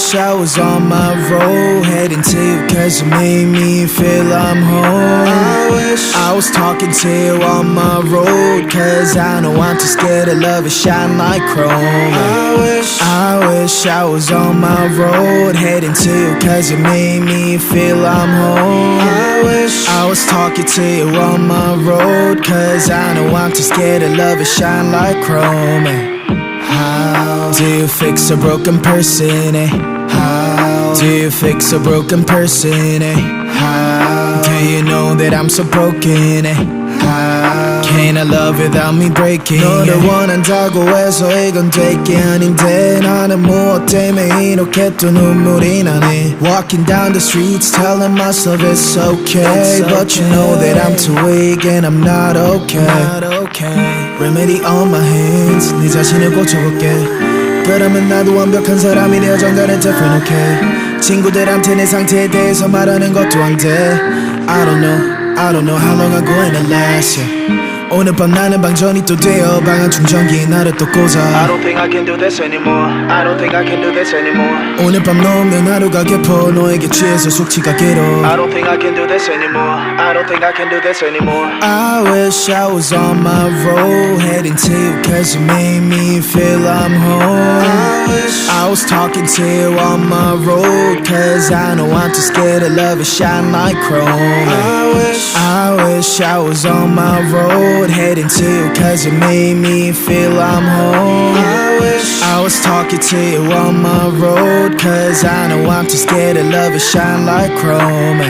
wish I was on my road, heading to you cause you made me feel I'm home. I wish I was talking to you on my road, cause I know I'm too scared to love it shine like chrome. I wish I was on my road, heading to you cause you made me feel I'm home. I wish I was talking to you on my road, cause I know I'm too scared to love it shine like chrome. How do you fix a broken person, eh? How do you fix a broken person, eh? How do you know that I'm so broken, eh? How can I love without me breaking? 너를 원한다고 해서 이건 될 게 아닌데 나는 무엇 때문에 이렇게 또 눈물이 나네. Walking down the streets telling myself it's okay, but you know that I'm too weak and I'm not okay. Remedy on my hands, 네 자신을 고쳐볼게. 그러면 나도 완벽한 사람이 되어 정갈은 different, okay. 친구들한테 내 상태에 대해서 말하는 것도 안 돼. I don't know how long I'm going to last, yeah. 오늘 밤 나는 방전이 또 되어 방한 충전기에 나를 또 꽂아. I don't think I can do this anymore. I don't think I can do this anymore. 오늘 밤 너 없는 하루가 깊어 너에게 취해서 숙취가 길어. I don't think I can do this anymore. I don't think I can do this anymore. I wish I was on my road, heading to you cause you made me feel I'm home. I wish I was talking to you on my road, cause I know I'm too scared to love it shine like chrome. I wish I was on my road, heading to you cause you made me feel I'm home. I wish I was talking to you on my road, cause I know I'm too scared to love it shine like chrome.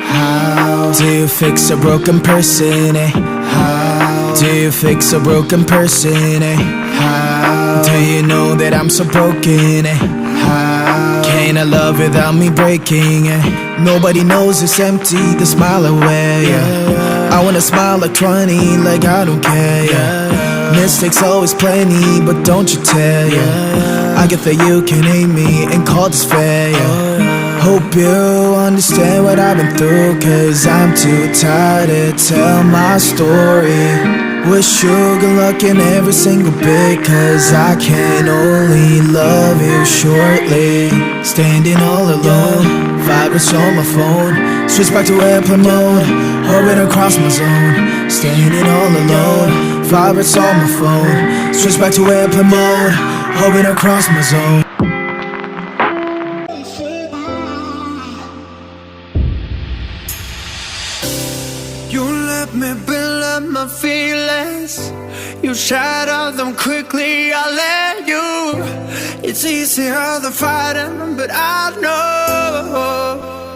How do you fix a broken person, eh? How do you fix a broken person, eh? How do you know that I'm so broken, eh? How can I love without me breaking, eh? Nobody knows it's empty, the smile away, yeah. I wanna smile like 20, like I don't care, yeah. Mistakes always plenty, but don't you tell, yeah. I get that you can hate me and call this fair, yeah. Hope you understand what I've been through, cause I'm too tired to tell my story. Wish you good luck in every single bit, cause I can only love you shortly. Standing all alone, vibrates on my phone. Switch back to airplane mode, hovering across my zone. Standing all alone, vibrates on my phone. Switch back to airplane mode, hovering across my zone. You let me build up my feelings. You shatter them quickly, I let you. It's easier than fighting, but I know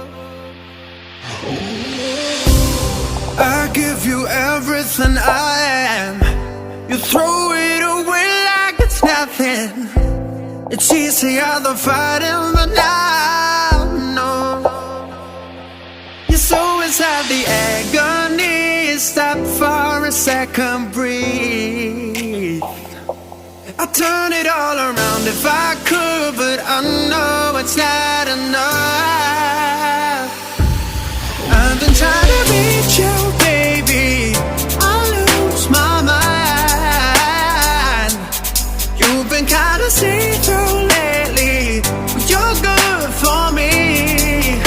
I give you everything I am. You throw it away like it's nothing. It's easier than fighting, but I know you're so inside the agony. Stop for a second, breathe. I'd turn it all around if I could, but I know it's not enough. I've been trying to reach you, baby. I lose my mind. You've been kinda see-through lately, but you're good for me.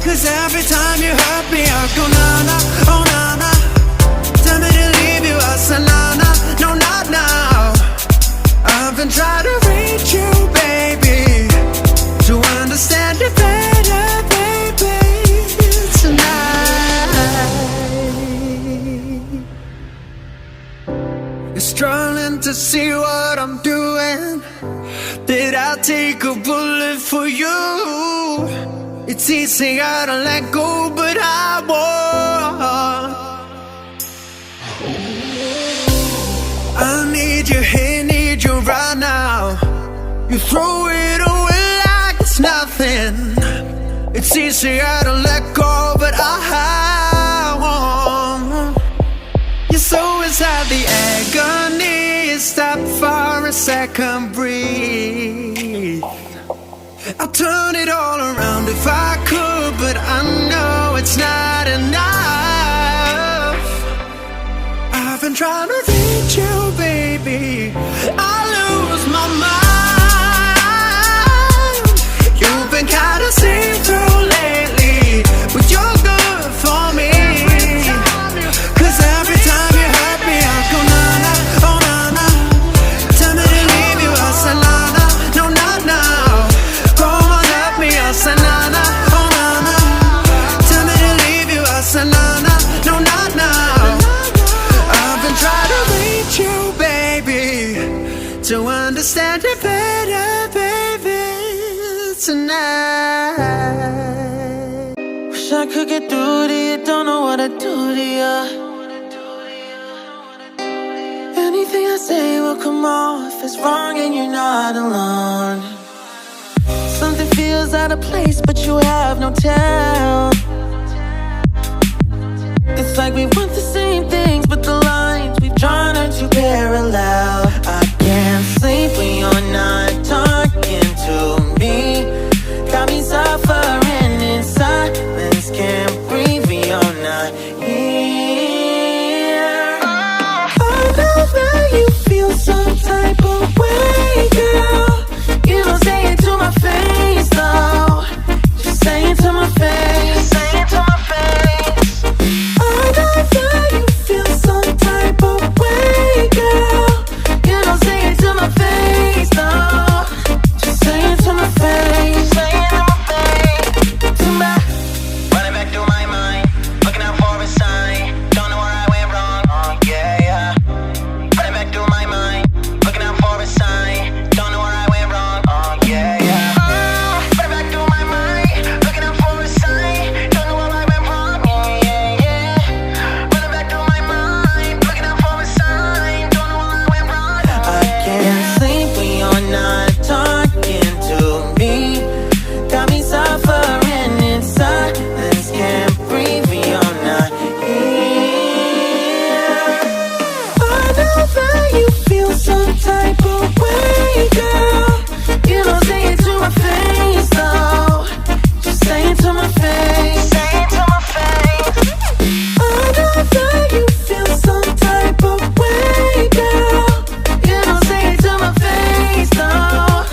Cause every time you hurt me, I go na-na, oh na-na. Tell me to leave you, I say na-na, no not now. I've been trying to reach you, baby, to understand it better, baby, tonight. You're struggling to see what I'm doing. Did I take a bullet for you? It's easier to let go, but I won't. I need you here, need you right now. You throw it away like it's nothing. It's easier to let go, but I won't. You're so inside the agony. Stop for a second, breathe. I'll turn it all around if I could, but I know it's not enough. I've been trying to reach you, baby. I lose my mind. tonight. Wish I could get through to you, don't know what I'd do to you. Anything I say will come off as wrong and you're not alone. Something feels out of place but you have no tell. It's like we want the same things but the lines we've drawn are too parallel. I can't sleep when you're not talking to me. Got me suffering in silence, can't breathe when you're not here. I know that you feel some type of way, girl. You don't say it to my face, though. Just say it to my face. Say it to my face. I know that you feel some type of way, girl. You don't say it to my face, though. Just say it to my face. Say it to my face. To my. Running back through my mind, looking out for a sign. Don't know where I went wrong. Oh yeah, yeah. Running back through my mind, looking out for a sign. Don't know where I went wrong. Oh yeah, yeah. Running back through my mind, looking out for a sign. Don't know where I went wrong. Yeah, yeah, yeah. Running back through my mind, looking out for a sign. Don't know where I went wrong. I can't sleep when you're not talking to me. Got me suffering in silence, can't breathe when you're not here. I know that you feel some type of way, girl. You don't say it to my face, though. Just say it to my face. Say it to my face. I know that you feel some type of way, girl. You don't say it to my face, though.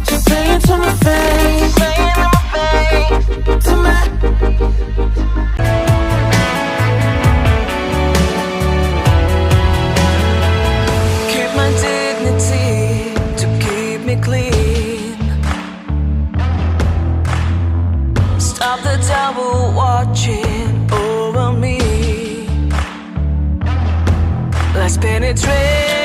Just say it to my face. Say it to my face. To my. Keep my dignity to keep me clean. Stop the devil watching over me. Let's penetrate